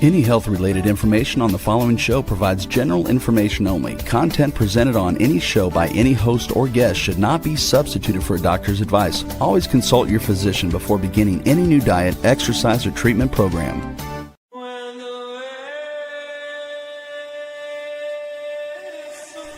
Any health-related information on the following show provides general information only. Content presented on any show by any host or guest should not be substituted for a doctor's advice. Always consult your physician before beginning any new diet, exercise, or treatment program.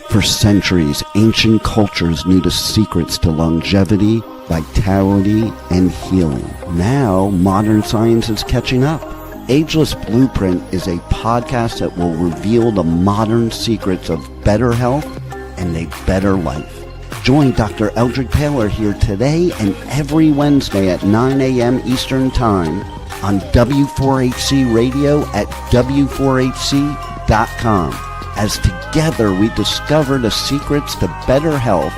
For centuries, ancient cultures knew the secrets to longevity, vitality, and healing. Now, modern science is catching up. Ageless Blueprint is a podcast that will reveal the modern secrets of better health and a better life. Join Dr. Eldred Taylor here today and every Wednesday at 9 a.m. Eastern Time on W4HC Radio at W4HC.com. As together we discover the secrets to better health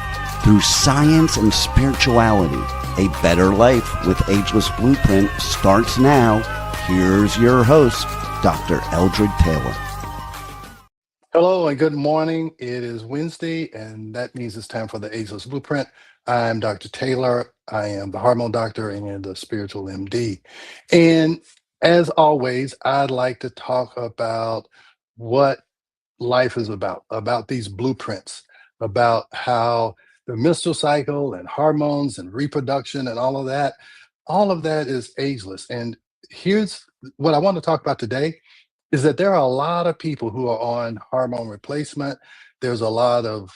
through science and spirituality. A better life with Ageless Blueprint starts now. Here's your host, Dr. Eldred Taylor. Hello and good morning. It is Wednesday, and that means it's time for the Ageless Blueprint. I'm Dr. Taylor. I am the hormone doctor and the spiritual MD. And as always, I'd like to talk about what life is about these blueprints, about how the menstrual cycle and hormones and reproduction and all of that is ageless. And here's what I want to talk about today is that there are a lot of people who are on hormone replacement. There's a lot of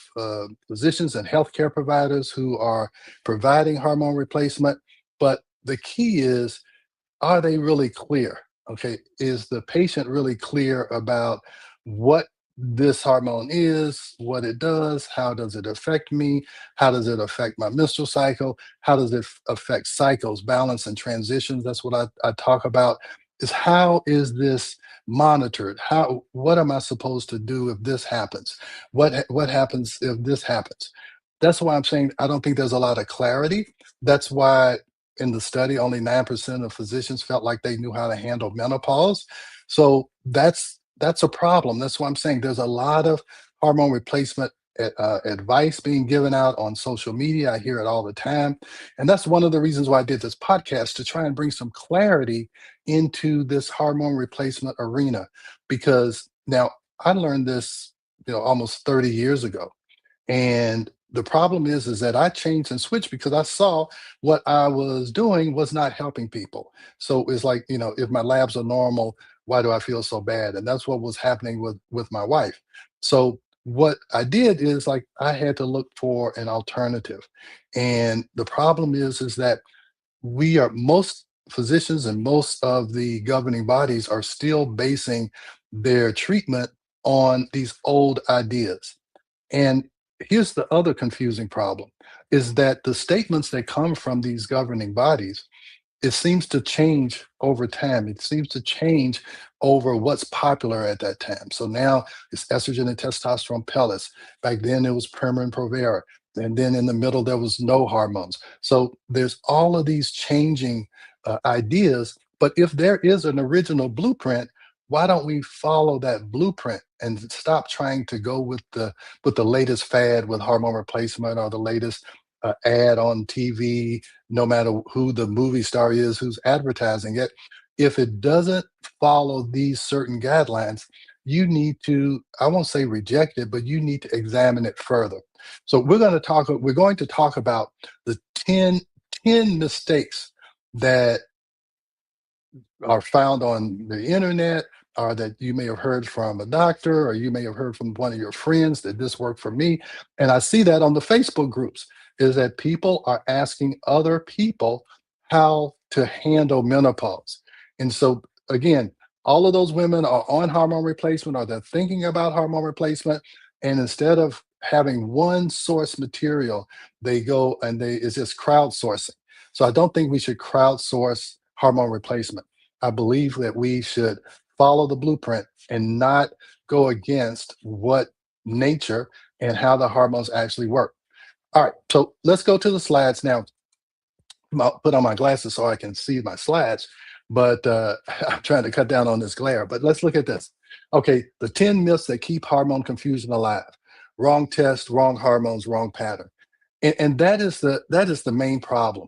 physicians and healthcare providers who are providing hormone replacement. But the key is, are they really clear? Okay, is the patient really clear about what this hormone is, what it does, how does it affect me, how does it affect my menstrual cycle, how does it affect cycles, balance, and transitions? That's what I talk about, is how is this monitored? What am I supposed to do if this happens? What happens if this happens? That's why I'm saying I don't think there's a lot of clarity. That's why in the study, only 9% of physicians felt like they knew how to handle menopause. So that's a problem. That's why I'm saying there's a lot of hormone replacement advice being given out on social media. I hear it all the time. And that's one of the reasons why I did this podcast, to try and bring some clarity into this hormone replacement arena. Because now I learned this, almost 30 years ago. And the problem is that I changed and switched because I saw what I was doing was not helping people. So it's like, if my labs are normal, why do I feel so bad? And that's what was happening with my wife. So what I did is, like, I had to look for an alternative. And the problem is that most physicians and most of the governing bodies are still basing their treatment on these old ideas. And here's the other confusing problem, is that the statements that come from these governing bodies, it seems to change over time. It seems to change over what's popular at that time. So now it's estrogen and testosterone pellets. Back then it was Premarin Provera. And then in the middle, there was no hormones. So there's all of these changing ideas. But if there is an original blueprint, why don't we follow that blueprint and stop trying to go with the latest fad with hormone replacement, or the latest ad on TV, no matter who the movie star is who's advertising it? If it doesn't follow these certain guidelines, you need to, I won't say reject it, but you need to examine it further. So we're going to talk about the 10 mistakes that are found on the internet, or that you may have heard from a doctor, or you may have heard from one of your friends that this worked for me. And I see that on the Facebook groups, is that people are asking other people how to handle menopause. And so again, all of those women are on hormone replacement, or they're thinking about hormone replacement. And instead of having one source material, they go and it's just crowdsourcing. So I don't think we should crowdsource hormone replacement. I believe that we should follow the blueprint and not go against what nature and how the hormones actually work. All right, so let's go to the slides now. I'll put on my glasses so I can see my slides, but I'm trying to cut down on this glare. But let's look at this. Okay, the 10 myths that keep hormone confusion alive. Wrong test, wrong hormones, wrong pattern. And that is the main problem,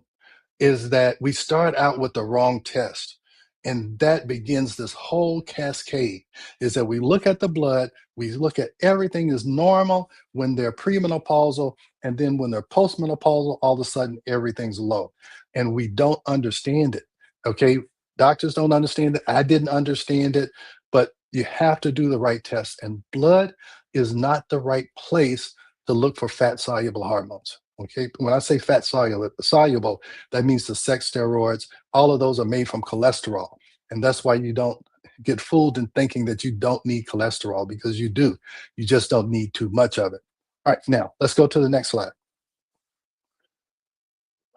is that we start out with the wrong test. And that begins this whole cascade, is that we look at the blood, we look at everything is normal when they're premenopausal, and then when they're postmenopausal, all of a sudden everything's low. And we don't understand it. Okay. Doctors don't understand it. I didn't understand it, but you have to do the right tests. And blood is not the right place to look for fat soluble hormones. Okay. When I say fat soluble, that means the sex steroids, all of those are made from cholesterol. And that's why you don't get fooled in thinking that you don't need cholesterol, because you do. You just don't need too much of it. All right, now let's go to the next slide.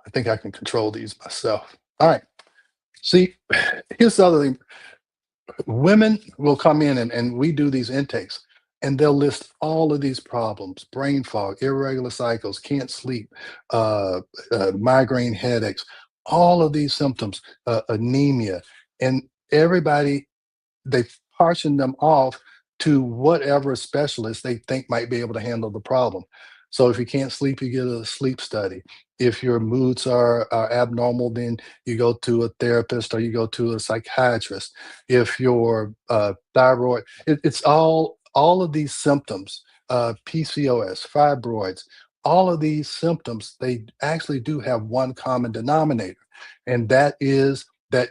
I think I can control these myself. All right. See, here's the other thing. Women will come in and we do these intakes, and they'll list all of these problems: brain fog, irregular cycles, can't sleep, migraine headaches, all of these symptoms, anemia. And everybody, they partition them off to whatever specialist they think might be able to handle the problem. So if you can't sleep, you get a sleep study. If your moods are abnormal, then you go to a therapist or you go to a psychiatrist. If your thyroid, it's all of these symptoms, PCOS, fibroids, all of these symptoms, they actually do have one common denominator, and that it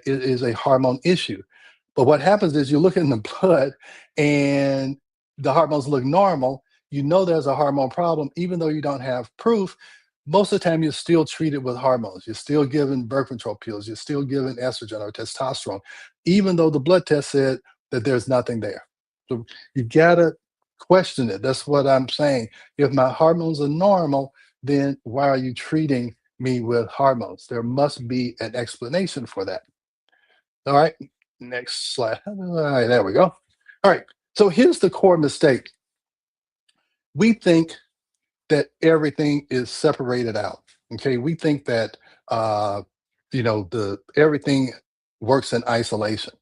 is a hormone issue. But what happens is you look in the blood and the hormones look normal. You know there's a hormone problem, even though you don't have proof. Most of the time, you're still treated with hormones. You're still given birth control pills. You're still given estrogen or testosterone, even though the blood test said that there's nothing there. So you gotta question it. That's what I'm saying. If my hormones are normal, then why are you treating me with hormones? There must be an explanation for that. All right, next slide. All right, there we go. All right, so here's the core mistake. We think that everything is separated out. Okay, we think that the everything works in isolation.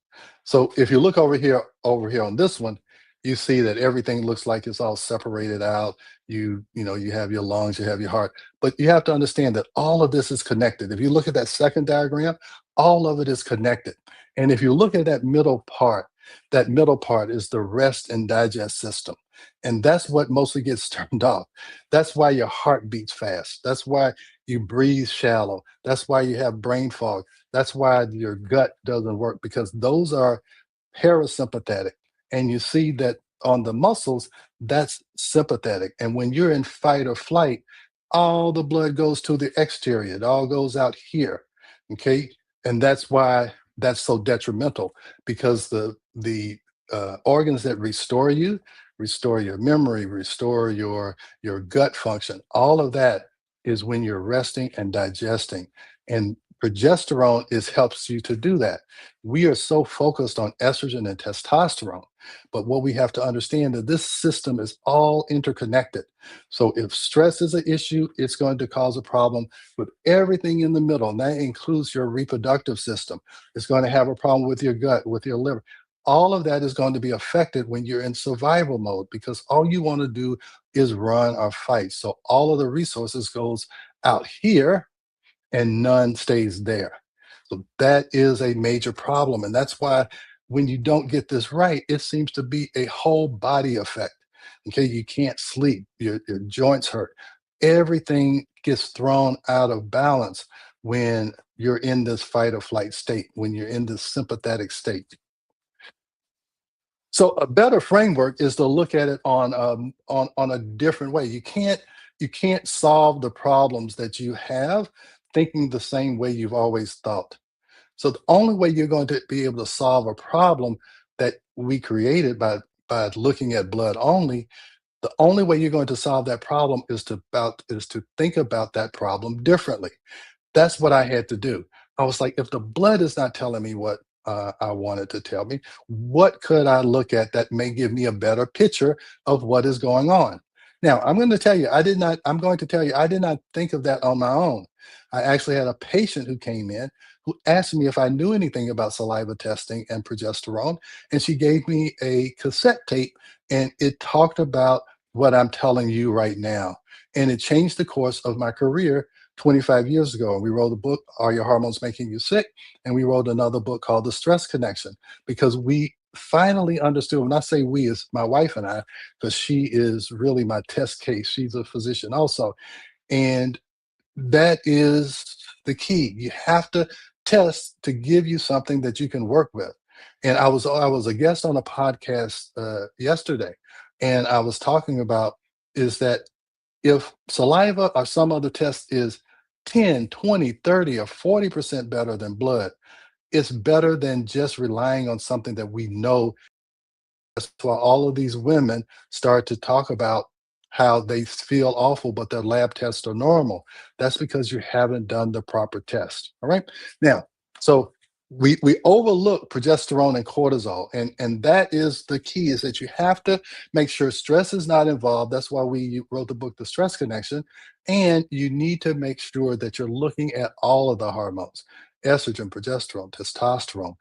So if you look over here on this one, you see that everything looks like it's all separated out. You have your lungs, you have your heart, but you have to understand that all of this is connected. If you look at that second diagram, all of it is connected. And if you look at that middle part is the rest and digest system. And that's what mostly gets turned off. That's why your heart beats fast. That's why you breathe shallow. That's why you have brain fog. That's why your gut doesn't work, because those are parasympathetic. And you see that on the muscles, that's sympathetic. And when you're in fight or flight, all the blood goes to the exterior. It all goes out here. Okay. And that's why that's so detrimental, because the organs that restore your memory, restore your gut function. All of that is when you're resting and digesting. And progesterone helps you to do that. We are so focused on estrogen and testosterone, but what we have to understand that this system is all interconnected. So if stress is an issue, it's going to cause a problem with everything in the middle, and that includes your reproductive system. It's going to have a problem with your gut, with your liver. All of that is going to be affected when you're in survival mode, because all you want to do is run or fight. So all of the resources goes out here and none stays there. So that is a major problem. And that's why when you don't get this right, it seems to be a whole body effect. Okay, you can't sleep, your joints hurt. Everything gets thrown out of balance when you're in this fight or flight state, when you're in this sympathetic state. So a better framework is to look at it on a different way. You can't solve the problems that you have thinking the same way you've always thought. So the only way you're going to be able to solve a problem that we created by looking at blood only, the only way you're going to solve that problem is to think about that problem differently. That's what I had to do. I was like, if the blood is not telling me what I wanted to tell me, what could I look at that may give me a better picture of what is going on? Now, I'm going to tell you, I did not think of that on my own. I actually had a patient who came in who asked me if I knew anything about saliva testing and progesterone. And she gave me a cassette tape, and it talked about what I'm telling you right now. And it changed the course of my career 25 years ago. And we wrote a book, Are Your Hormones Making You Sick? And we wrote another book called The Stress Connection, because we finally understood. When I say we, it's my wife and I, because she is really my test case. She's a physician also. And that is the key. You have to test to give you something that you can work with. And I was a guest on a podcast yesterday, and I was talking about is that if saliva or some other test is 10, 20, 30, or 40% better than blood, it's better than just relying on something that we know. That's why all of these women start to talk about how they feel awful, but their lab tests are normal. That's because you haven't done the proper test. All right. Now, so we overlook progesterone and cortisol, and that is the key, is that you have to make sure stress is not involved. That's why we wrote the book, The Stress Connection. And you need to make sure that you're looking at all of the hormones: estrogen, progesterone, testosterone,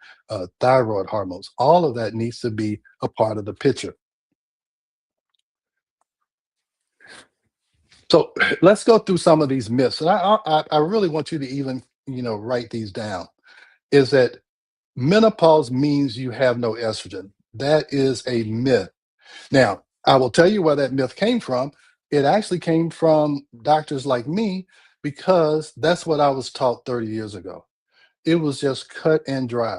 thyroid hormones. All of that needs to be a part of the picture. So let's go through some of these myths. And I really want you to even, write these down. Is that menopause means you have no estrogen? That is a myth. Now, I will tell you where that myth came from. It actually came from doctors like me, because that's what I was taught 30 years ago. It was just cut and dry.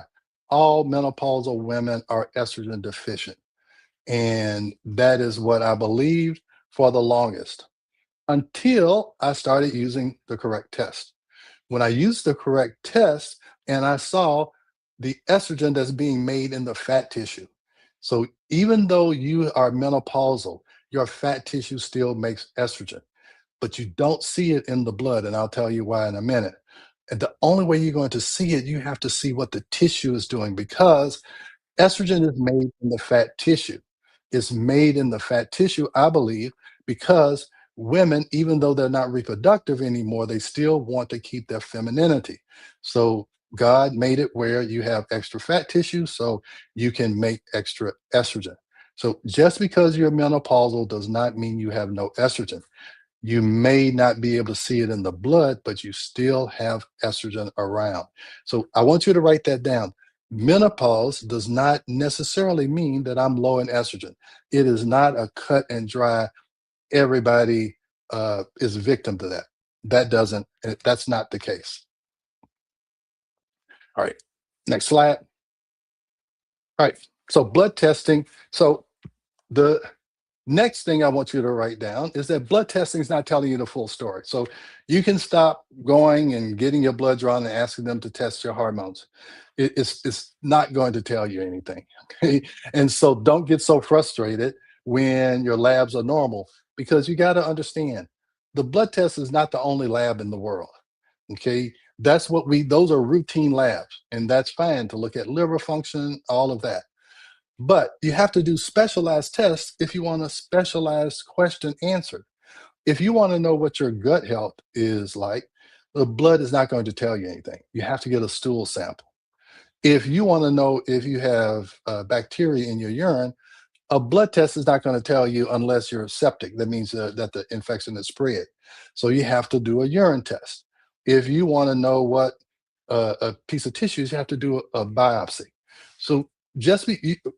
All menopausal women are estrogen deficient. And that is what I believed for the longest, until I started using the correct test. When I used the correct test and I saw the estrogen that's being made in the fat tissue. So even though you are menopausal, your fat tissue still makes estrogen, but you don't see it in the blood. And I'll tell you why in a minute. And the only way you're going to see it, you have to see what the tissue is doing, because estrogen is made in the fat tissue. It's made in the fat tissue, I believe, because women, even though they're not reproductive anymore, they still want to keep their femininity. So God made it where you have extra fat tissue so you can make extra estrogen. So just because you're menopausal does not mean you have no estrogen. You may not be able to see it in the blood, but you still have estrogen around. So I want you to write that down. Menopause does not necessarily mean that I'm low in estrogen. It is not a cut and dry. Everybody is a victim to that. That's not the case. All right, next slide. All right, so blood testing. So the next thing I want you to write down is that blood testing is not telling you the full story. So you can stop going and getting your blood drawn and asking them to test your hormones. It's not going to tell you anything. Okay. And so don't get so frustrated when your labs are normal, because you got to understand the blood test is not the only lab in the world. Okay. Those are routine labs, and that's fine to look at liver function, all of that. But you have to do specialized tests if you want a specialized question answered. If you want to know what your gut health is like, the blood is not going to tell you anything. You have to get a stool sample. If you want to know if you have bacteria in your urine, a blood test is not going to tell you unless you're septic. That means that the infection is spread. So you have to do a urine test. If you want to know what a piece of tissue is, you have to do a biopsy. So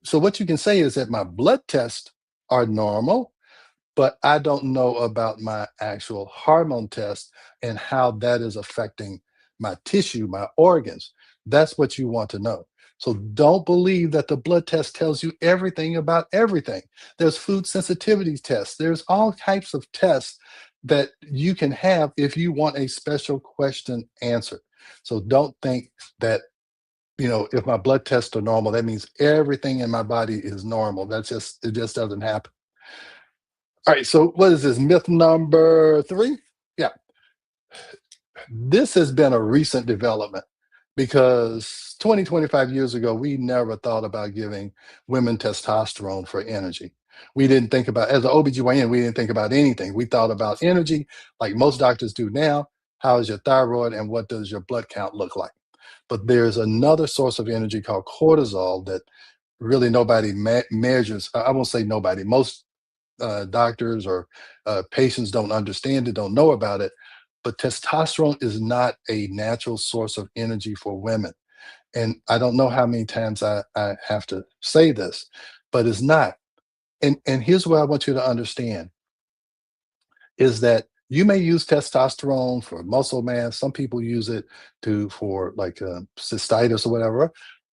so what you can say is that my blood tests are normal, but I don't know about my actual hormone test and how that is affecting my tissue, my organs. That's what you want to know. So don't believe that the blood test tells you everything about everything. There's food sensitivity tests. There's all types of tests that you can have if you want a special question answered. So don't think that, if my blood tests are normal, that means everything in my body is normal. It just doesn't happen. All right, so what is this? Myth number 3? Yeah. This has been a recent development, because 20, 25 years ago, we never thought about giving women testosterone for energy. We didn't think about, as an OBGYN, we didn't think about anything. We thought about energy like most doctors do now. How is your thyroid and what does your blood count look like? But there's another source of energy called cortisol that really nobody measures. I won't say nobody. Most doctors or patients don't understand it, don't know about it. but testosterone is not a natural source of energy for women. And I don't know how many times I have to say this, but it's not. And here's what I want you to understand is that you may use testosterone for muscle mass. Some people use it for like cystitis or whatever.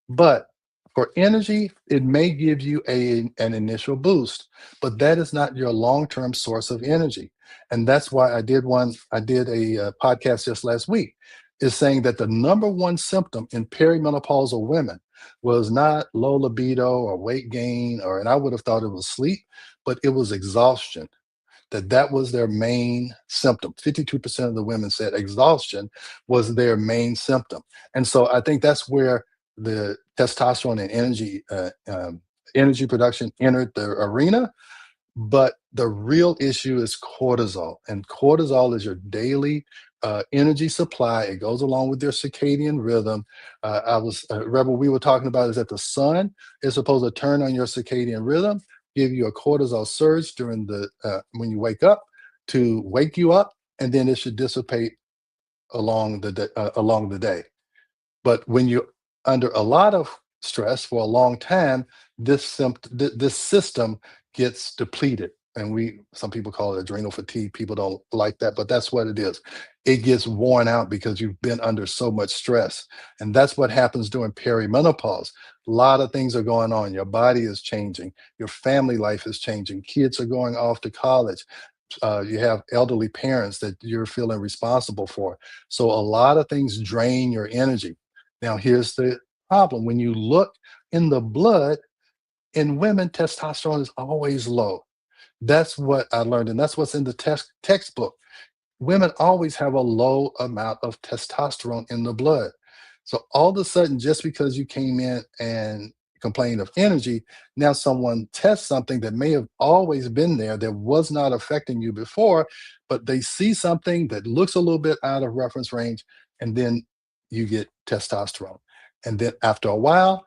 But for energy, it may give you an initial boost, but that is not your long-term source of energy. And that's why I did a podcast just last week, is saying that the number one symptom in perimenopausal women was not low libido or weight gain, and I would have thought it was sleep, but it was exhaustion, that was their main symptom. 52% of the women said exhaustion was their main symptom. And so I think that's where the testosterone and energy production entered the arena. But the real issue is cortisol, and cortisol is your daily energy supply. It goes along with your circadian rhythm. Rebel, we were talking about is that the sun is supposed to turn on your circadian rhythm, give you a cortisol surge during the when you wake up, to wake you up, and then it should dissipate along the day. But when you're under a lot of stress for a long time, this system gets depleted. And some people call it adrenal fatigue. People don't like that, but that's what it is. It gets worn out because you've been under so much stress. And that's what happens during perimenopause. A lot of things are going on. Your body is changing. Your family life is changing. Kids are going off to college. You have elderly parents that you're feeling responsible for. So a lot of things drain your energy. Now, here's the problem. When you look in the blood, in women, testosterone is always low. That's what I learned, and that's what's in the textbook. Women always have a low amount of testosterone in the blood. So all of a sudden, just because you came in and complained of energy, now someone tests something that may have always been there that was not affecting you before, but they see something that looks a little bit out of reference range, and then you get testosterone. And then after a while,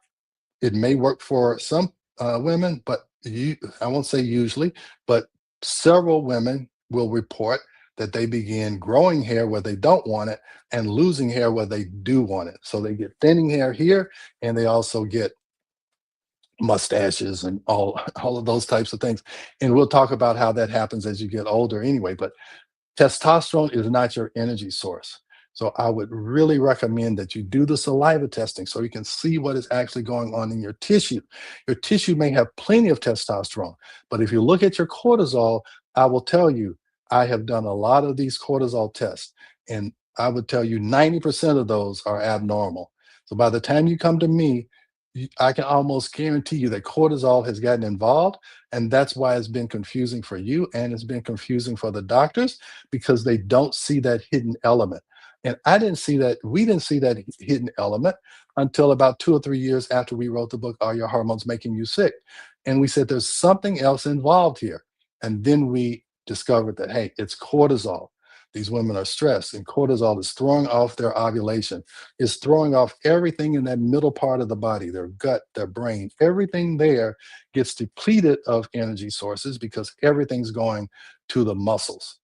it may work for some women, but I won't say usually, but several women will report that they begin growing hair where they don't want it and losing hair where they do want it. So they get thinning hair here, and they also get mustaches and all of those types of things. And we'll talk about how that happens as you get older anyway. But testosterone is not your energy source. So I would really recommend that you do the saliva testing so you can see what is actually going on in your tissue. Your tissue may have plenty of testosterone, but if you look at your cortisol, I will tell you, I have done a lot of these cortisol tests, and I would tell you 90% of those are abnormal. So by the time you come to me, I can almost guarantee you that cortisol has gotten involved, and that's why it's been confusing for you, and it's been confusing for the doctors, because they don't see that hidden element. And we didn't see that hidden element until about 2 or 3 years after we wrote the book, Are Your Hormones Making You Sick? And we said there's something else involved here. And then we discovered that, hey, it's cortisol. These women are stressed, and cortisol is throwing off their ovulation. It's throwing off everything in that middle part of the body, their gut, their brain. Everything there gets depleted of energy sources because everything's going to the muscles.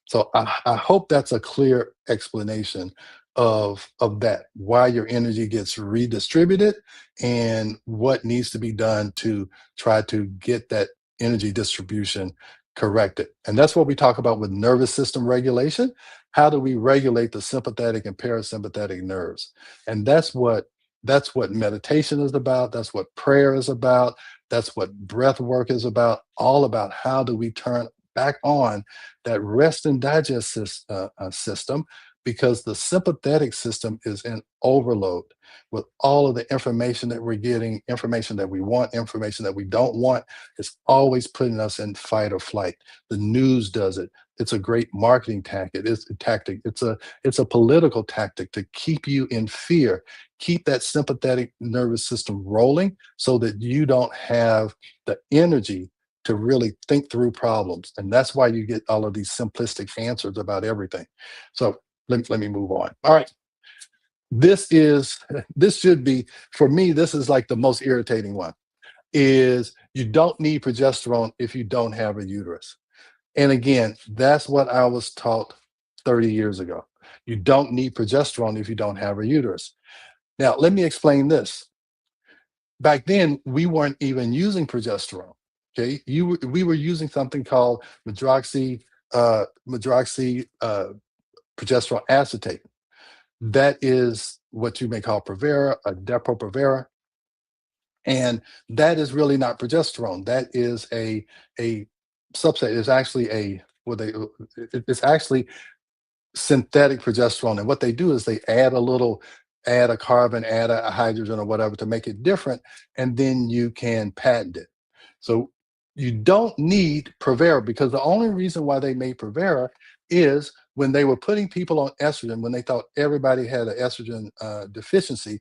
So I hope that's a clear explanation of that, why your energy gets redistributed and what needs to be done to try to get that energy distribution corrected. And that's what we talk about with nervous system regulation. How do we regulate the sympathetic and parasympathetic nerves? And that's what meditation is about. That's what prayer is about. That's what breath work is about. All about how do we turn back on that rest and digest system, because the sympathetic system is in overload with all of the information that we're getting, information that we want, information that we don't want. It's always putting us in fight or flight. The news does it. It's a great marketing tactic. It's a political tactic to keep you in fear, keep that sympathetic nervous system rolling so that you don't have the energy to really think through problems. And that's why you get all of these simplistic answers about everything. So let me move on. All right. This should be, for me, this is like the most irritating one, is you don't need progesterone if you don't have a uterus. And again, that's what I was taught 30 years ago. You don't need progesterone if you don't have a uterus. Now, let me explain this. Back then, we weren't even using progesterone. Okay, we were using something called medroxy progesterone acetate. That is what you may call Provera, a Depo-Provera, and that is really not progesterone. That is a subset. It's actually it's actually synthetic progesterone. And what they do is they add a carbon, add a hydrogen or whatever to make it different, and then you can patent it. So you don't need Provera, because the only reason why they made Provera is when they were putting people on estrogen, when they thought everybody had an estrogen deficiency,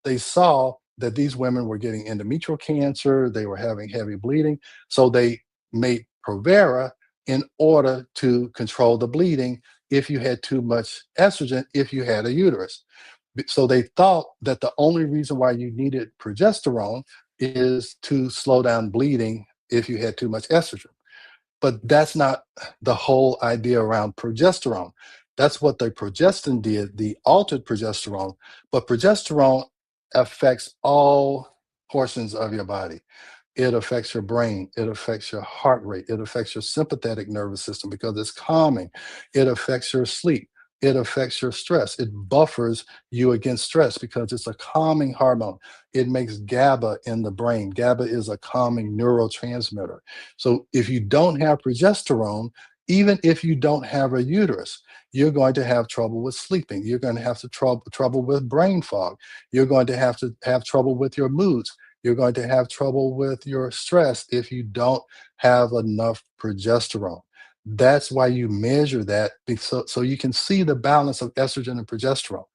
they saw that these women were getting endometrial cancer, they were having heavy bleeding. So they made Provera in order to control the bleeding if you had too much estrogen, if you had a uterus. So they thought that the only reason why you needed progesterone is to slow down bleeding if you had too much estrogen. But that's not the whole idea around progesterone. That's what the progestin did, the altered progesterone. But progesterone affects all portions of your body. It affects your brain. It affects your heart rate. It affects your sympathetic nervous system because it's calming. It affects your sleep. It affects your stress. It buffers you against stress because it's a calming hormone. It makes GABA in the brain. GABA is a calming neurotransmitter. So if you don't have progesterone, even if you don't have a uterus, you're going to have trouble with sleeping. You're going to have trouble with brain fog. You're going to have trouble with your moods. You're going to have trouble with your stress if you don't have enough progesterone. That's why you measure that, so you can see the balance of estrogen and progesterone.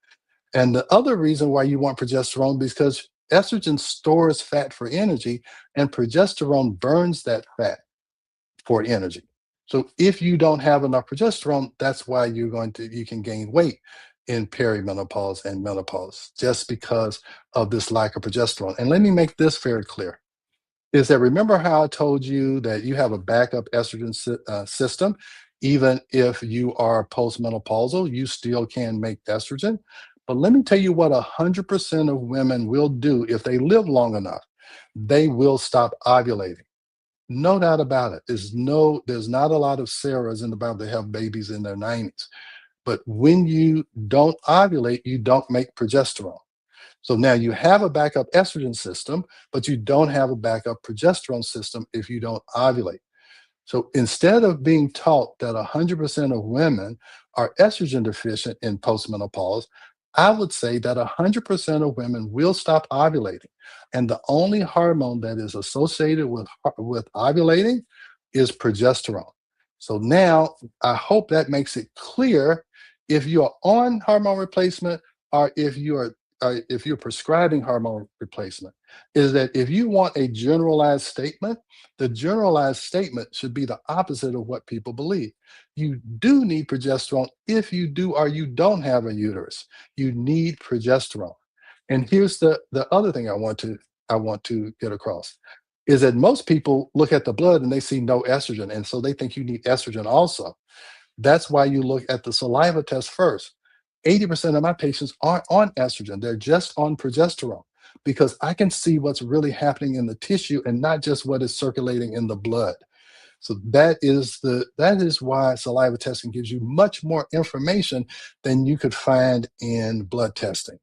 And the other reason why you want progesterone is because estrogen stores fat for energy, and progesterone burns that fat for energy. So if you don't have enough progesterone, that's why you can gain weight in perimenopause and menopause, just because of this lack of progesterone. And let me make this very clear, is that, remember how I told you that you have a backup estrogen system? Even if you are postmenopausal, you still can make estrogen. But let me tell you what 100% of women will do if they live long enough. They will stop ovulating. No doubt about it. There's not a lot of Sarahs in the Bible that have babies in their 90s. But when you don't ovulate, you don't make progesterone. So now you have a backup estrogen system, but you don't have a backup progesterone system if you don't ovulate. So instead of being taught that 100% of women are estrogen deficient in postmenopause, I would say that 100% of women will stop ovulating. And the only hormone that is associated with ovulating is progesterone. So now I hope that makes it clear, if you are on hormone replacement, or if you're prescribing hormone replacement, is that if you want a generalized statement, the generalized statement should be the opposite of what people believe. You do need progesterone if you do or you don't have a uterus. You need progesterone. And here's the other thing I want to get across, is that most people look at the blood and they see no estrogen, and so they think you need estrogen also. That's why you look at the saliva test first. 80% of my patients aren't on estrogen. They're just on progesterone, because I can see what's really happening in the tissue and not just what is circulating in the blood. So that is why saliva testing gives you much more information than you could find in blood testing.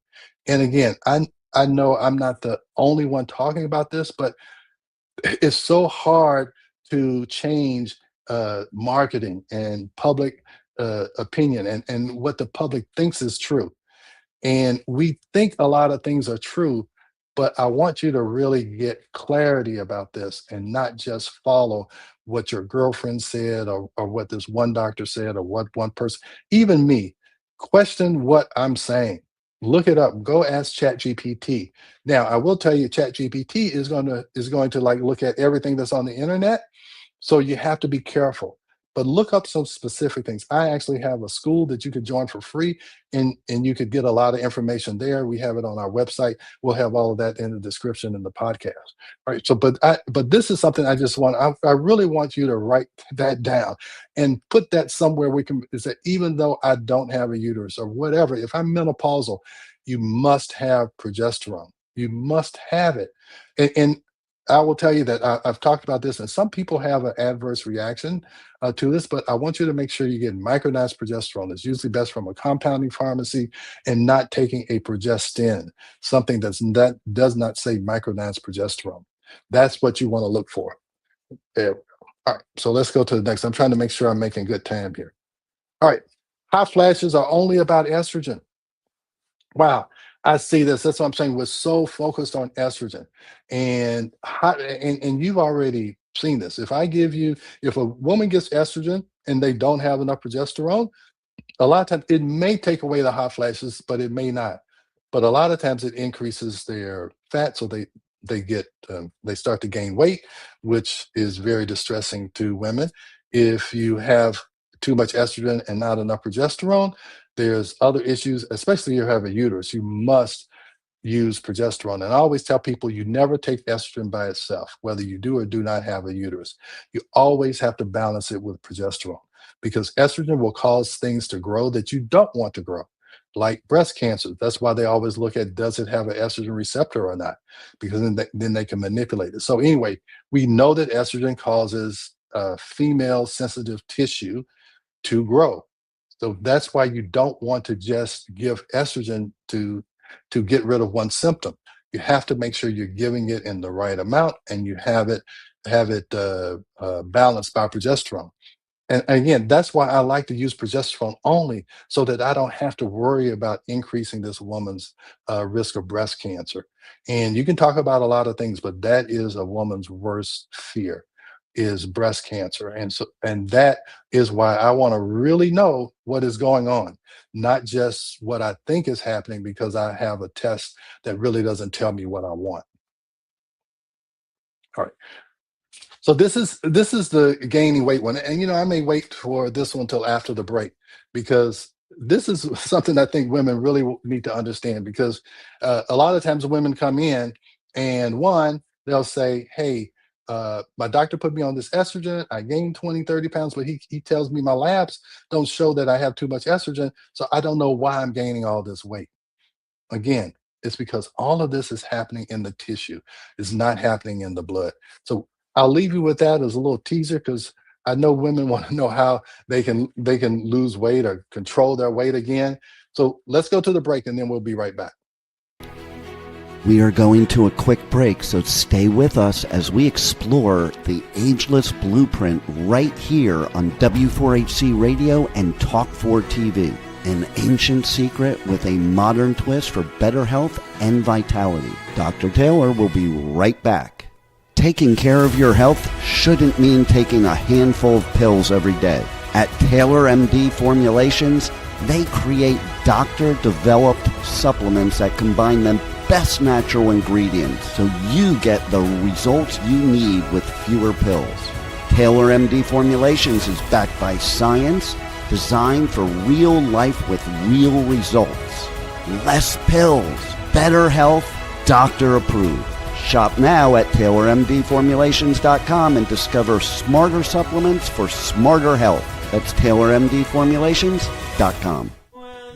And again, I know I'm not the only one talking about this, but it's so hard to change marketing and public opinion and what the public thinks is true. And we think a lot of things are true, but I want you to really get clarity about this and not just follow what your girlfriend said, or what this one doctor said, or what one person, even me. Question what I'm saying. Look it up. Go ask ChatGPT. Now, I will tell you, ChatGPT is going to like look at everything that's on the internet. So you have to be careful, but look up some specific things. I actually have a school that you could join for free, and you could get a lot of information there. We have it on our website. We'll have all of that in the description in the podcast. All right. So, but this is something I just want. I really want you to write that down and put that somewhere we can. Is that even though I don't have a uterus or whatever, if I'm menopausal, you must have progesterone. You must have it, and I will tell you that I've talked about this, and some people have an adverse reaction to this, but I want you to make sure you get micronized progesterone. It's usually best from a compounding pharmacy and not taking a progestin, something that does not say micronized progesterone. That's what you want to look for. There we go. All right, so let's go to the next. I'm trying to make sure I'm making good time here. All right, hot flashes are only about estrogen. Wow, I see this. That's what I'm saying. We're so focused on estrogen, and and you've already seen this. If a woman gets estrogen and they don't have enough progesterone, a lot of times it may take away the hot flashes, but it may not. But a lot of times it increases their fat, so they start to gain weight, which is very distressing to women. If you have too much estrogen and not enough progesterone, there's other issues, especially if you have a uterus. You must use progesterone. And I always tell people you never take estrogen by itself, whether you do or do not have a uterus. You always have to balance it with progesterone because estrogen will cause things to grow that you don't want to grow, like breast cancer. That's why they always look at does it have an estrogen receptor or not, because then they can manipulate it. So, anyway, we know that estrogen causes female sensitive tissue to grow. So that's why you don't want to just give estrogen to get rid of one symptom. You have to make sure you're giving it in the right amount and you have it balanced by progesterone. And again, that's why I like to use progesterone only so that I don't have to worry about increasing this woman's risk of breast cancer. And you can talk about a lot of things, but that is a woman's worst fear is breast cancer. And that is why I want to really know what is going on, not just what I think is happening because I have a test that really doesn't tell me what I want. All right. So this is the gaining weight one, and I may wait for this one until after the break because this is something I think women really need to understand because a lot of times women come in and one they'll say, "Hey, my doctor put me on this estrogen. I gained 20, 30 pounds, but he tells me my labs don't show that I have too much estrogen, so I don't know why I'm gaining all this weight." Again, it's because all of this is happening in the tissue. It's not happening in the blood. So I'll leave you with that as a little teaser because I know women want to know how they can lose weight or control their weight again. So let's go to the break and then we'll be right back. We are going to a quick break, so stay with us as we explore the ageless blueprint right here on W4HC Radio and Talk4 TV. An ancient secret with a modern twist for better health and vitality. Dr. Taylor will be right back. Taking care of your health shouldn't mean taking a handful of pills every day. At Taylor MD Formulations, they create doctor-developed supplements that combine the best natural ingredients so you get the results you need with fewer pills. Taylor MD Formulations is backed by science, designed for real life with real results. Less pills, better health, doctor approved. Shop now at TaylorMDFormulations.com and discover smarter supplements for smarter health. That's TaylorMDFormulations.com.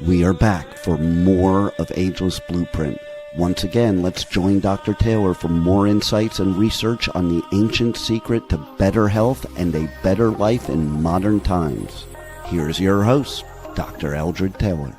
We are back for more of Ageless Blueprint. Once again, let's join Dr. Taylor for more insights and research on the ancient secret to better health and a better life in modern times. Here's your host, Dr. Eldred Taylor.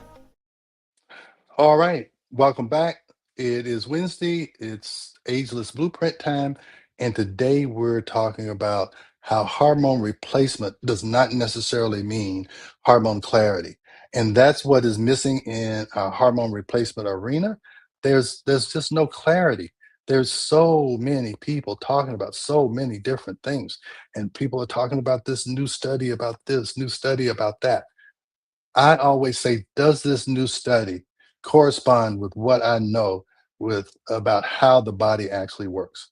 All right, welcome back. It is Wednesday. It's Ageless Blueprint time. And today we're talking about how hormone replacement does not necessarily mean hormone clarity. And that's what is missing in our hormone replacement arena. There's just no clarity. There's so many people talking about so many different things. And people are talking about this new study about this, new study about that. I always say, does this new study correspond with what I know with about how the body actually works?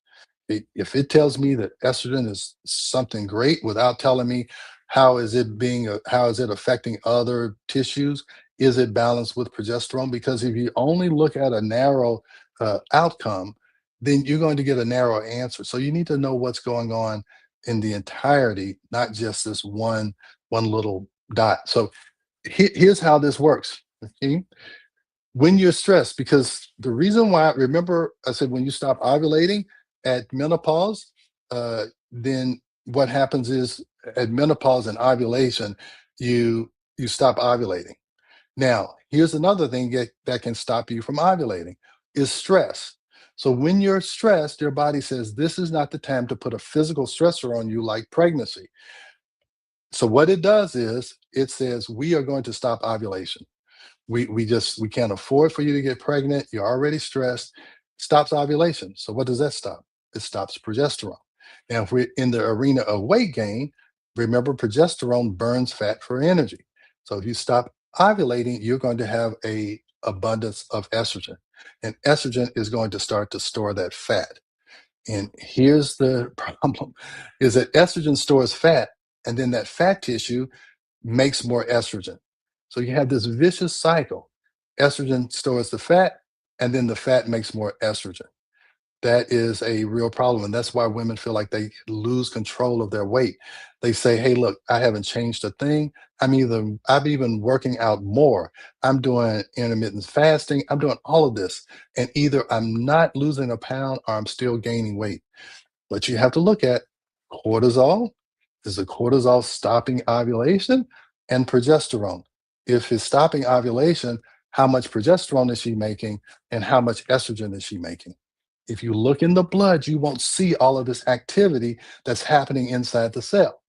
If it tells me that estrogen is something great without telling me how is it affecting other tissues? Is it balanced with progesterone? Because if you only look at a narrow outcome, then you're going to get a narrow answer. So you need to know what's going on in the entirety, not just this one little dot. So here's how this works. Okay? When you're stressed, because the reason why, remember I said when you stop ovulating at menopause, then what happens is at menopause and ovulation, you stop ovulating. Now, here's another thing that can stop you from ovulating is stress. So when you're stressed, your body says this is not the time to put a physical stressor on you like pregnancy. So what it does is it says we are going to stop ovulation. We can't afford for you to get pregnant. You're already stressed. Stops ovulation. So what does that stop? It stops progesterone. Now, if we're in the arena of weight gain, remember progesterone burns fat for energy. So if you stop ovulating, you're going to have a abundance of estrogen, and estrogen is going to start to store that fat. And here's the problem: is that estrogen stores fat, and then that fat tissue makes more estrogen. So you have this vicious cycle. Estrogen stores the fat, and then the fat makes more estrogen. That is a real problem. And that's why women feel like they lose control of their weight. They say, hey, look, I haven't changed a thing. I'm even working out more. I'm doing intermittent fasting. I'm doing all of this. And either I'm not losing a pound or I'm still gaining weight. But you have to look at cortisol. Is the cortisol stopping ovulation? And progesterone. If it's stopping ovulation, how much progesterone is she making and how much estrogen is she making? If you look in the blood, you won't see all of this activity that's happening inside the cell.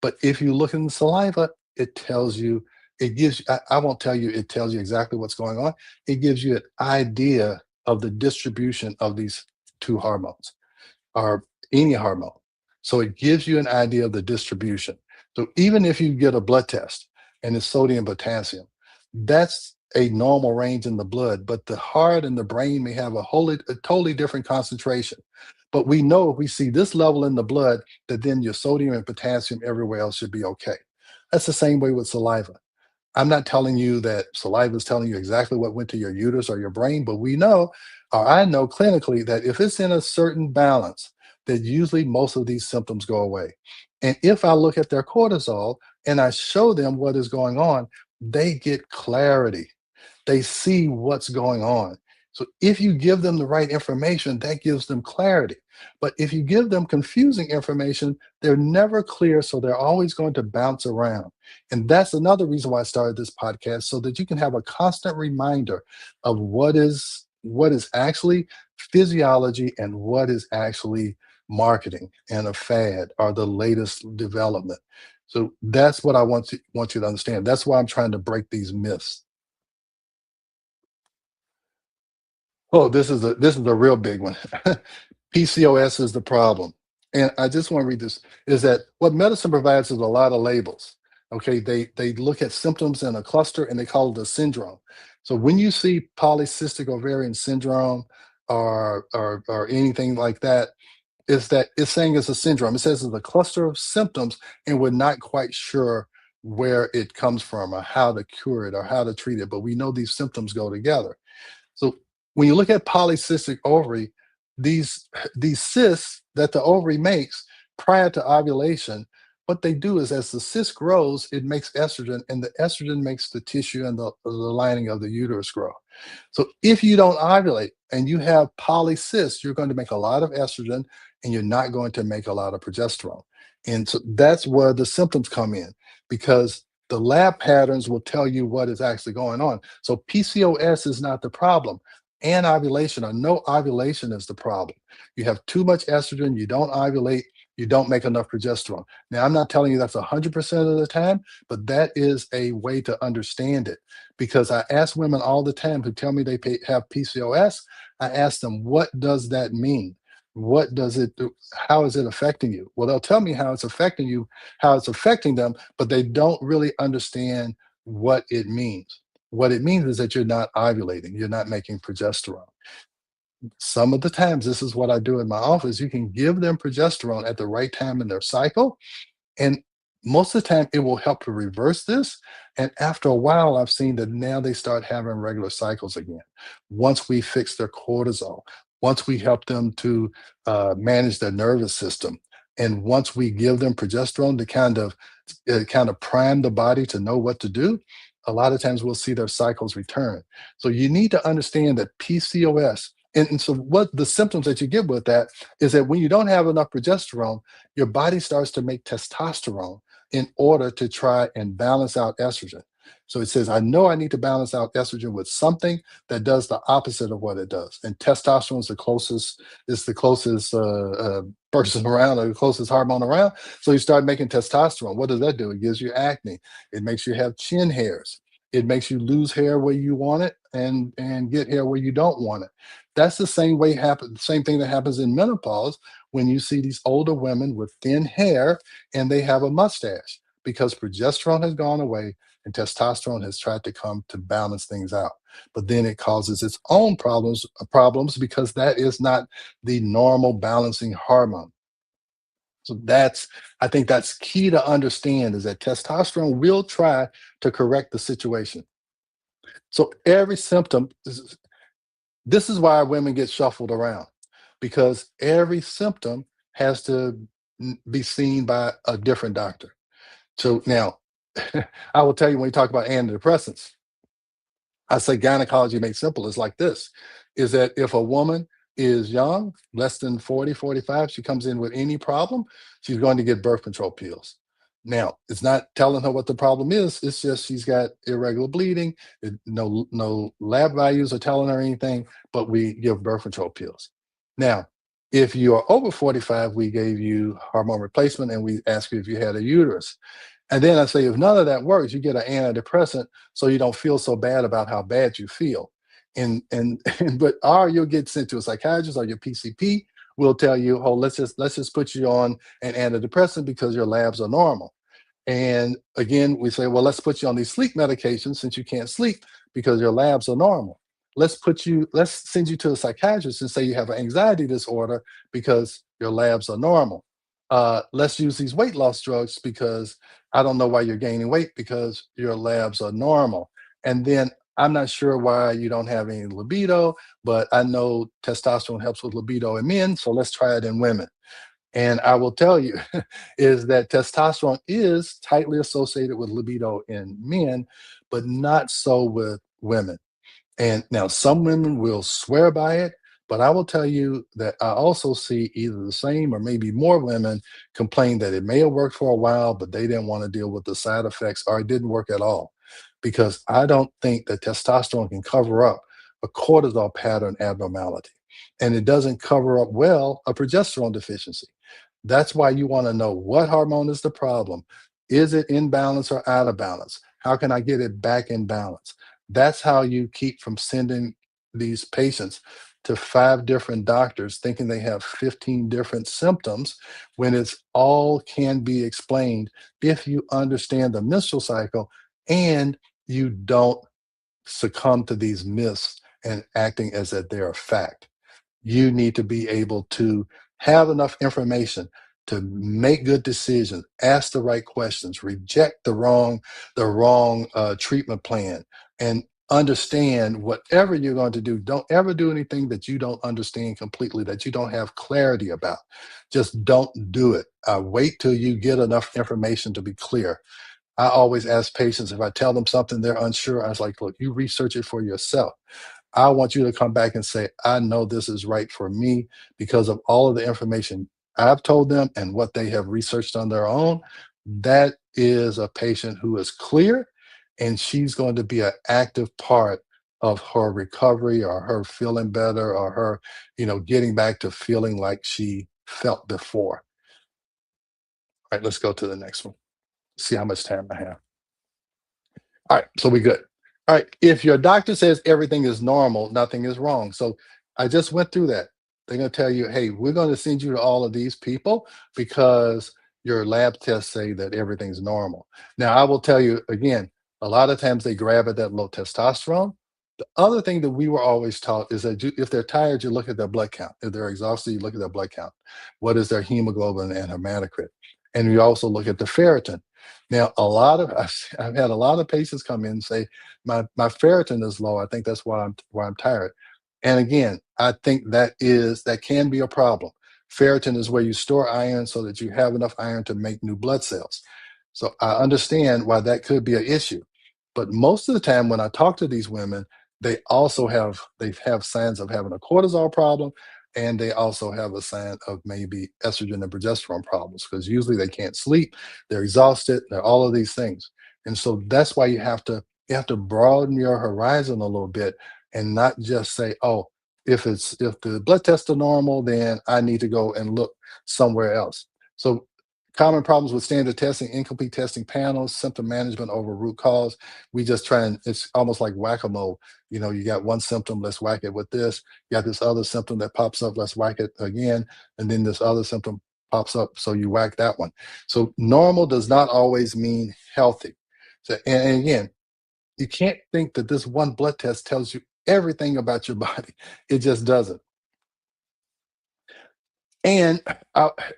But if you look in the saliva, it tells you, it gives, I won't tell you, it tells you exactly what's going on. It gives you an idea of the distribution of these two hormones or any hormone. So it gives you an idea of the distribution. So even if you get a blood test and it's sodium, potassium, that's a normal range in the blood, but the heart and the brain may have a totally different concentration. But we know if we see this level in the blood, that then your sodium and potassium everywhere else should be okay. That's the same way with saliva. I'm not telling you that saliva is telling you exactly what went to your uterus or your brain, but we know, or I know clinically, that if it's in a certain balance, that usually most of these symptoms go away. And if I look at their cortisol and I show them what is going on, they get clarity. They see what's going on. So if you give them the right information, that gives them clarity. But if you give them confusing information, they're never clear. So they're always going to bounce around. And that's another reason why I started this podcast, so that you can have a constant reminder of what is actually physiology and what is actually marketing and a fad or the latest development. So that's what I want you to understand. That's why I'm trying to break these myths. Oh, this is a real big one. PCOS is the problem. And I just want to read this, is that what medicine provides is a lot of labels. Okay, they look at symptoms in a cluster and they call it a syndrome. So when you see polycystic ovarian syndrome or anything like that, is that it's saying it's a syndrome. It says it's a cluster of symptoms, and we're not quite sure where it comes from or how to cure it or how to treat it. But we know these symptoms go together. So when you look at polycystic ovary, these these cysts that the ovary makes prior to ovulation, what they do is as the cyst grows, it makes estrogen, and the estrogen makes the tissue and the lining of the uterus grow. So if you don't ovulate and you have polycysts, you're going to make a lot of estrogen and you're not going to make a lot of progesterone. And so that's where the symptoms come in, because the lab patterns will tell you what is actually going on. So PCOS is not the problem. Anovulation or no ovulation is the problem. You have too much estrogen, you don't ovulate, you don't make enough progesterone. Now, I'm not telling you that's 100% of the time, but that is a way to understand it. Because I ask women all the time who tell me they have PCOS, I ask them, what does that mean? What does it do? How is it affecting you? Well, they'll tell me how it's affecting you, how it's affecting them, but they don't really understand what it means. What it means is that you're not ovulating, you're not making progesterone. Some of the times, this is what I do in my office. You can give them progesterone at the right time in their cycle, and most of the time, it will help to reverse this. And after a while, I've seen that now they start having regular cycles again. Once we fix their cortisol, once we help them to manage their nervous system, and once we give them progesterone to kind of prime the body to know what to do, a lot of times we'll see their cycles return. So you need to understand that PCOS, and so what the symptoms that you get with that is that when you don't have enough progesterone, your body starts to make testosterone in order to try and balance out estrogen. So it says, I know I need to balance out estrogen with something that does the opposite of what it does. And testosterone is the closest person around, or the closest hormone around. So you start making testosterone. What does that do? It gives you acne. It makes you have chin hairs. It makes you lose hair where you want it and get hair where you don't want it. That's the same thing that happens in menopause when you see these older women with thin hair and they have a mustache because progesterone has gone away and testosterone has tried to come to balance things out. But then it causes its own problems because that is not the normal balancing hormone. So I think that's key to understand, is that testosterone will try to correct the situation. So every symptom, this is why women get shuffled around, because every symptom has to be seen by a different doctor. So now, I will tell you, when you talk about antidepressants, I say gynecology made simple is like this, is that if a woman is young, less than 40, 45, she comes in with any problem, she's going to get birth control pills. Now, it's not telling her what the problem is, it's just she's got irregular bleeding, no lab values are telling her anything, but we give birth control pills. Now, if you are over 45, we gave you hormone replacement and we ask you if you had a uterus. And then I say, if none of that works, you get an antidepressant so you don't feel so bad about how bad you feel. Or you'll get sent to a psychiatrist, or your PCP will tell you, oh, let's just put you on an antidepressant because your labs are normal. And again, we say, well, let's put you on these sleep medications since you can't sleep because your labs are normal. Let's send you to a psychiatrist and say you have an anxiety disorder because your labs are normal. Let's use these weight loss drugs because I don't know why you're gaining weight because your labs are normal. And then I'm not sure why you don't have any libido, but I know testosterone helps with libido in men, so let's try it in women. And I will tell you is that testosterone is tightly associated with libido in men, but not so with women. And now some women will swear by it, but I will tell you that I also see either the same or maybe more women complain that it may have worked for a while, but they didn't want to deal with the side effects, or it didn't work at all. Because I don't think that testosterone can cover up a cortisol pattern abnormality. And it doesn't cover up well a progesterone deficiency. That's why you want to know, what hormone is the problem? Is it in balance or out of balance? How can I get it back in balance? That's how you keep from sending these patients to 5 different doctors thinking they have 15 different symptoms, when it's all can be explained if you understand the menstrual cycle and you don't succumb to these myths and acting as if they're a fact. You need to be able to have enough information to make good decisions, ask the right questions, reject the wrong treatment plan, and understand whatever you're going to do. Don't ever do anything that you don't understand completely, that you don't have clarity about. Just don't do it. Wait till you get enough information to be clear. I always ask patients, if I tell them something they're unsure, I was like, look, you research it for yourself. I want you to come back and say, I know this is right for me because of all of the information I've told them and what they have researched on their own. That is a patient who is clear, and she's going to be an active part of her recovery, or her feeling better, or her, getting back to feeling like she felt before. All right, let's go to the next one. See how much time I have. All right, so we good. All right, if your doctor says everything is normal, nothing is wrong. So I just went through that. They're going to tell you, hey, we're going to send you to all of these people because your lab tests say that everything's normal. Now, I will tell you again, a lot of times they grab at that low testosterone. The other thing that we were always taught is that if they're tired, you look at their blood count. If they're exhausted, you look at their blood count. What is their hemoglobin and hematocrit? And you also look at the ferritin. Now, I've had a lot of patients come in and say, my ferritin is low. I think that's why I'm tired. And again, I think that can be a problem. Ferritin is where you store iron so that you have enough iron to make new blood cells. So I understand why that could be an issue. But most of the time when I talk to these women, they have signs of having a cortisol problem, and they also have a sign of maybe estrogen and progesterone problems, because usually they can't sleep, they're exhausted, they're all of these things. And so that's why you have to broaden your horizon a little bit, and not just say, oh, if the blood tests are normal, then I need to go and look somewhere else. So common problems with standard testing: incomplete testing panels, symptom management over root cause. We just try, and it's almost like whack-a-mole. You got one symptom, let's whack it with this. You got this other symptom that pops up, let's whack it again. And then this other symptom pops up, so you whack that one. So normal does not always mean healthy. So, and again, you can't think that this one blood test tells you everything about your body. It just doesn't. And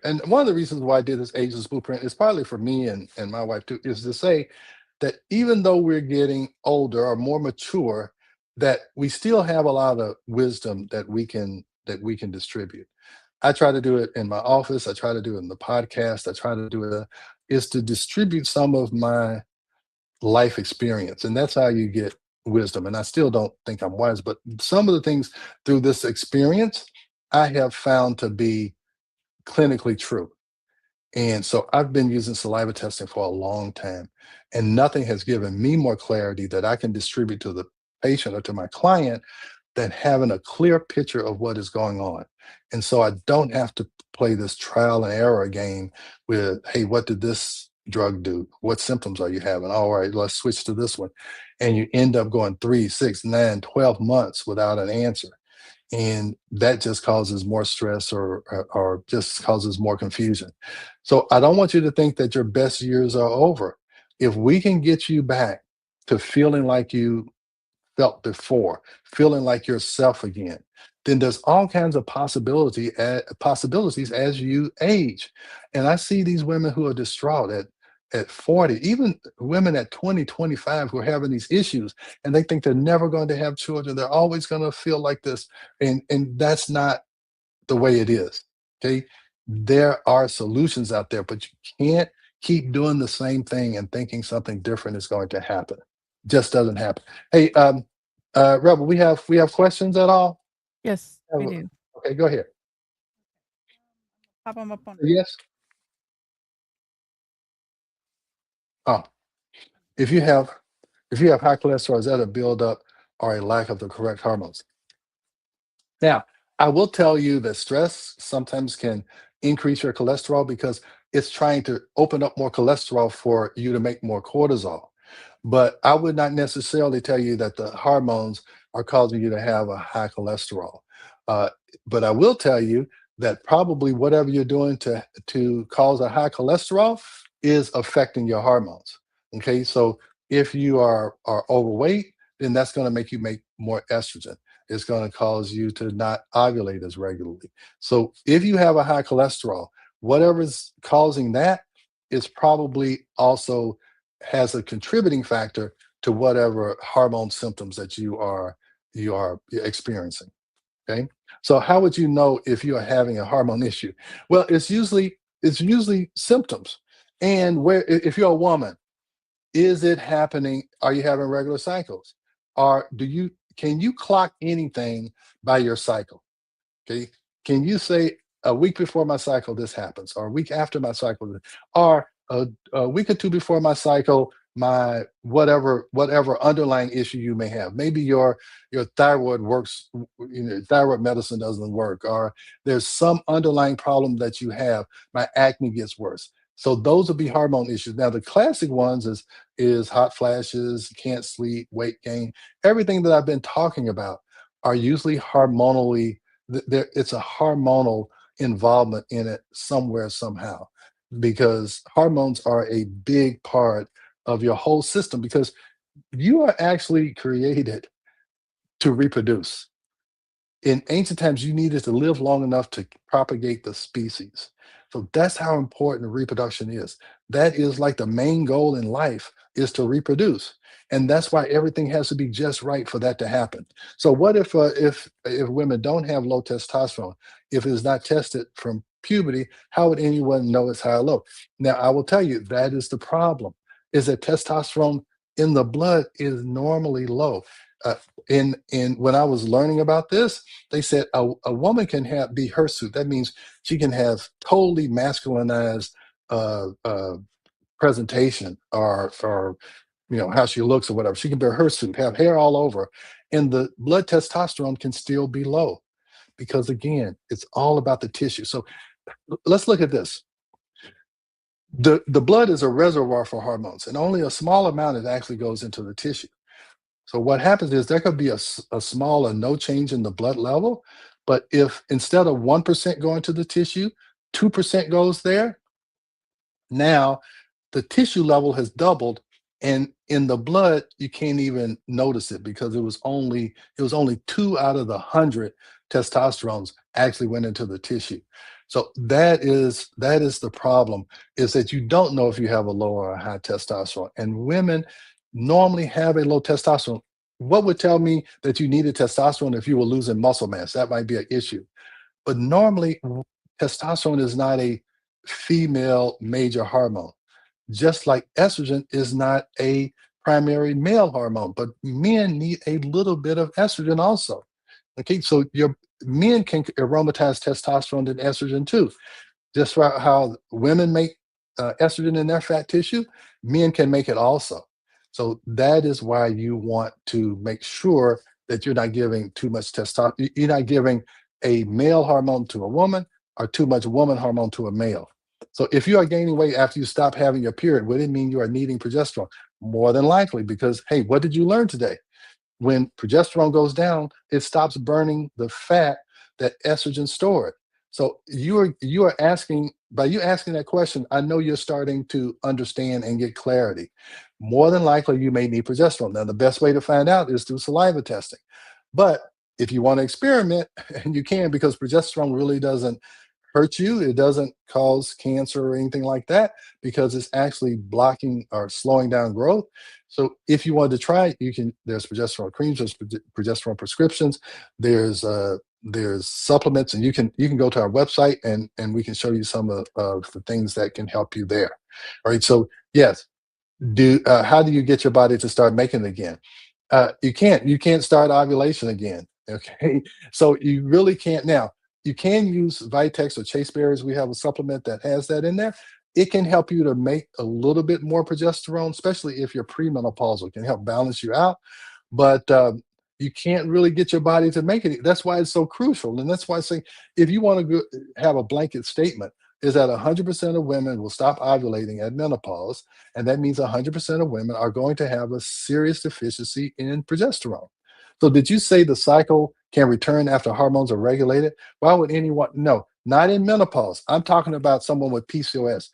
and one of the reasons why I did this ageless blueprint is partly for me and my wife too, is to say that even though we're getting older or more mature, that we still have a lot of wisdom that we can distribute. I try to do it in my office. I try to do it in the podcast. I try to do it, is to distribute some of my life experience, and that's how you get wisdom. And I still don't think I'm wise, but some of the things through this experience I have found to be clinically true. And so I've been using saliva testing for a long time, and nothing has given me more clarity that I can distribute to the patient or to my client than having a clear picture of what is going on. And so I don't have to play this trial and error game with, hey, what did this drug do? What symptoms are you having? All right, let's switch to this one. And you end up going 3, 6, 9, 12 months without an answer, and that just causes more stress, or just causes more confusion. So I don't want you to think that your best years are over. If we can get you back to feeling like you felt before, feeling like yourself again, then there's all kinds of possibilities as you age. And I see these women who are distraught at 40, even women at 20, 25, who are having these issues, and they think they're never going to have children. They're always going to feel like this. And that's not the way it is. Okay. There are solutions out there, but you can't keep doing the same thing and thinking something different is going to happen. Just doesn't happen. Hey, Rebel, we have questions at all? Yes, we Oh, do. okay, go ahead. Pop them up on. Yes. Oh, if you have high cholesterol, is that a buildup or a lack of the correct hormones? Now, I will tell you that stress sometimes can increase your cholesterol, because it's trying to open up more cholesterol for you to make more cortisol. But I would not necessarily tell you that the hormones are causing you to have a high cholesterol. Uh, but I will tell you that probably whatever you're doing to cause a high cholesterol is affecting your hormones. Okay, so if you are overweight, then that's going to make you make more estrogen. It's going to cause you to not ovulate as regularly. So if you have a high cholesterol, whatever's causing that is probably also has a contributing factor to whatever hormone symptoms that you are experiencing. Okay. So how would you know if you are having a hormone issue? Well, it's usually symptoms. And if you're a woman, is it happening? Are you having regular cycles? Or can you clock anything by your cycle? Okay. Can you say a week before my cycle this happens, or a week after my cycle, or a week or two before my cycle, my whatever underlying issue you may have? Maybe your thyroid works, thyroid medicine doesn't work, or there's some underlying problem that you have. My acne gets worse. So those would be hormone issues. Now the classic ones is hot flashes, can't sleep, weight gain. Everything that I've been talking about are usually hormonally, it's a hormonal involvement in it somewhere, somehow, because hormones are a big part of your whole system, because you are actually created to reproduce. In ancient times, you needed to live long enough to propagate the species. So that's how important reproduction is. That is like the main goal in life is to reproduce. And that's why everything has to be just right for that to happen. So what if women don't have low testosterone, if it's not tested from puberty, how would anyone know it's high or low? Now I will tell you that is the problem, is that testosterone in the blood is normally low. Uh, in when I was learning about this, they said a woman can be hirsute. That means she can have totally masculinized presentation, or how she looks or whatever. She can be hirsute, have hair all over, and the blood testosterone can still be low because again, it's all about the tissue. So let's look at this. The blood is a reservoir for hormones, and only a small amount of it actually goes into the tissue. So what happens is there could be a small or no change in the blood level, but if instead of 1% going to the tissue, 2% goes there, now the tissue level has doubled, and in the blood you can't even notice it because it was only 2 out of the 100 testosterones actually went into the tissue. So that is the problem, is that you don't know if you have a low or a high testosterone, and women normally have a low testosterone. What would tell me that you needed testosterone? If you were losing muscle mass, that might be an issue, but normally testosterone is not a female major hormone, just like estrogen is not a primary male hormone, but men need a little bit of estrogen also. Okay, so your men can aromatize testosterone and estrogen too. Just how women make estrogen in their fat tissue, men can make it also. So that is why you want to make sure that you're not giving too much testosterone. You're not giving a male hormone to a woman or too much woman hormone to a male. So if you are gaining weight after you stop having your period, would it mean you are needing progesterone? More than likely, because hey, what did you learn today? When progesterone goes down, it stops burning the fat that estrogen stored. So you are asking, by you asking that question, I know you're starting to understand and get clarity. More than likely, you may need progesterone. Now, the best way to find out is through saliva testing. But if you want to experiment, and you can, because progesterone really doesn't hurt you, it doesn't cause cancer or anything like that, because it's actually blocking or slowing down growth. So if you wanted to try it, you can. There's progesterone creams, there's progesterone prescriptions, there's supplements, and you can go to our website, and we can show you some of the things that can help you there. All right. So yes, how do you get your body to start making it again? You can't start ovulation again. Okay, so you really can't. Now you can use Vitex or chaseberries. We have a supplement that has that in there. It can help you to make a little bit more progesterone, especially if you're premenopausal. It can help balance you out, but you can't really get your body to make it. That's why it's so crucial, and that's why I say, if you want to have a blanket statement, is that 100% of women will stop ovulating at menopause, and that means 100% of women are going to have a serious deficiency in progesterone. So did you say the cycle can return after hormones are regulated? Why would anyone? No, not in menopause. I'm talking about someone with PCOS.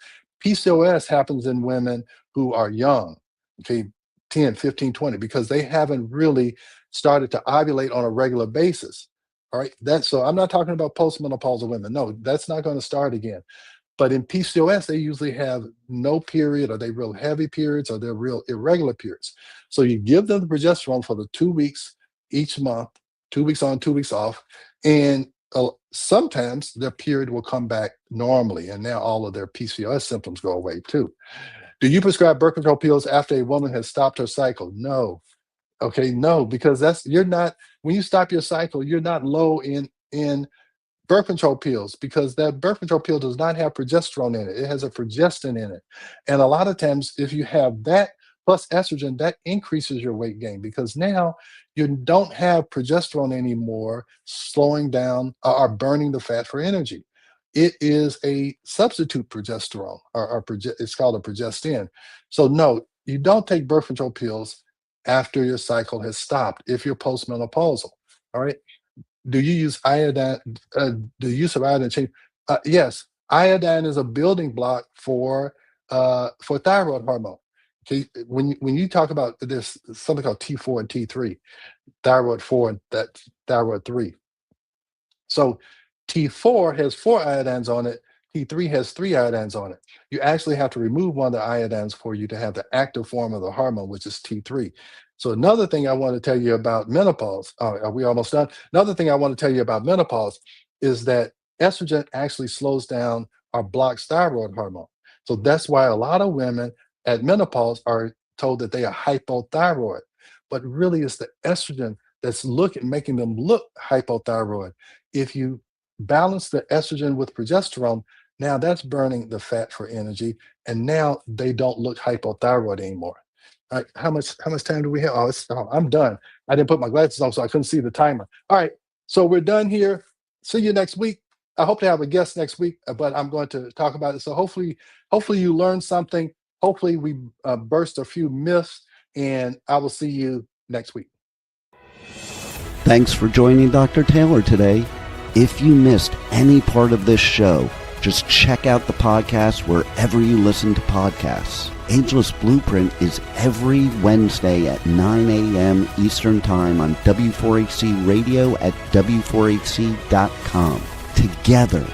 PCOS happens in women who are young, okay, 10, 15, 20, because they haven't really started to ovulate on a regular basis. All right. So I'm not talking about postmenopausal women. No, that's not going to start again. But in PCOS, they usually have no period, or they real heavy periods, or they're real irregular periods. So you give them the progesterone for the 2 weeks each month, 2 weeks on, 2 weeks off, and sometimes their period will come back normally, and now all of their PCOS symptoms go away too. Do you prescribe birth control pills after a woman has stopped her cycle? No. Okay, no, because you're not, when you stop your cycle, you're not low in birth control pills, because that birth control pill does not have progesterone in it. It has a progestin in it. And a lot of times, if you have that plus estrogen, that increases your weight gain, because now you don't have progesterone anymore slowing down or burning the fat for energy. It is a substitute progesterone, it's called a progestin. So no, you don't take birth control pills after your cycle has stopped if you're postmenopausal. All right. Do you use iodine? The use of iodine change? Yes, iodine is a building block for thyroid hormone. Okay, when you talk about, there's something called T4 and T3, thyroid 4 and that thyroid 3. So T4 has 4 iodines on it. T3 has 3 iodines on it. You actually have to remove one of the iodines for you to have the active form of the hormone, which is T3. So another thing I want to tell you about menopause, are we almost done? Another thing I want to tell you about menopause is that estrogen actually slows down or blocks thyroid hormone. So that's why a lot of women at menopause are told that they are hypothyroid, but really it's the estrogen that's making them look hypothyroid. If you balance the estrogen with progesterone, now that's burning the fat for energy, and now they don't look hypothyroid anymore. All right, how much time do we have? I'm done. I didn't put my glasses on, so I couldn't see the timer. All right, so we're done here. See you next week. I hope to have a guest next week, but I'm going to talk about it. So hopefully you learned something. Hopefully we burst a few myths, and I will see you next week. Thanks for joining Dr. Taylor today. If you missed any part of this show, just check out the podcast wherever you listen to podcasts. Ageless Blueprint is every Wednesday at 9 a.m. Eastern Time on W4HC Radio at W4HC.com. Together,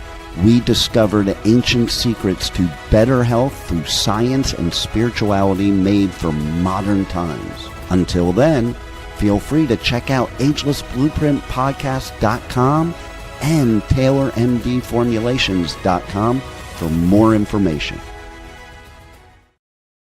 we discovered ancient secrets to better health through science and spirituality made for modern times. Until then, feel free to check out agelessblueprintpodcast.com and TaylorMDFormulations.com for more information.